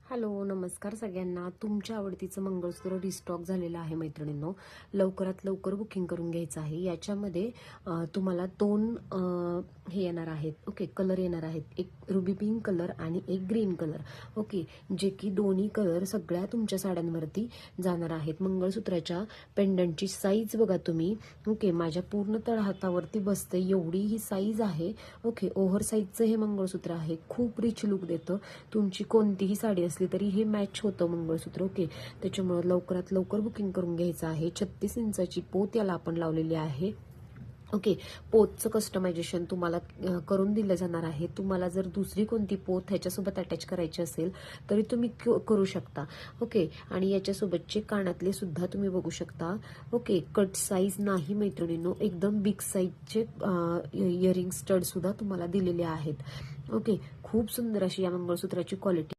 Hello, नमस्कार सगळ्यांना. तुमच्या आवडतीचं मंगळसूत्र रिस्टॉक झालेलं आहे मैत्रिणींनो. लवकरात लवकर बुकिंग करून घ्यायचं आहे. याच्यामध्ये तुम्हाला दोन हे येणार आहेत. ओके, कलर येणार आहेत. एक रुबी पिंक कलर आणि एक ग्रीन कलर. ओके, जे की दोन्ही कलर सगळ्या तुमच्या साड्यांवरती जाणार आहेत. मंगळसूत्राच्या पेंडंटची साईज बघा तुम्ही. ओके, माझ्या पूर्ण तळहातावरती बसते एवढी ही साईज आहे. ओके, ओव्हर साईजचं हे मंगळसूत्र आहे. खूप रिच लुक देतं. तुमची कोणतीही साडी असली तरी हे मॅच होतं मंगळसूत्र. ओके, त्याच्यामुळे लवकरात लवकर बुकिंग करून घ्यायचं आहे. 36 इंचाची पोत याला आपण लावलेली आहे. ओके, पोतचं कस्टमायझेशन तुम्हाला करून दिलं जाणार आहे. तुम्हाला जर दुसरी कोणती पोत ह्याच्यासोबत अटॅच करायची असेल तरी तुम्ही करू शकता. ओके, आणि याच्यासोबतचे कानातले सुद्धा तुम्ही बघू शकता. ओके, कट साईज नाही मैत्रिणींनो, एकदम बिग साईजचे इयरिंग स्टड सुद्धा तुम्हाला दिलेले आहेत. ओके, खूप सुंदर अशी या मंगळसूत्राची क्वालिटी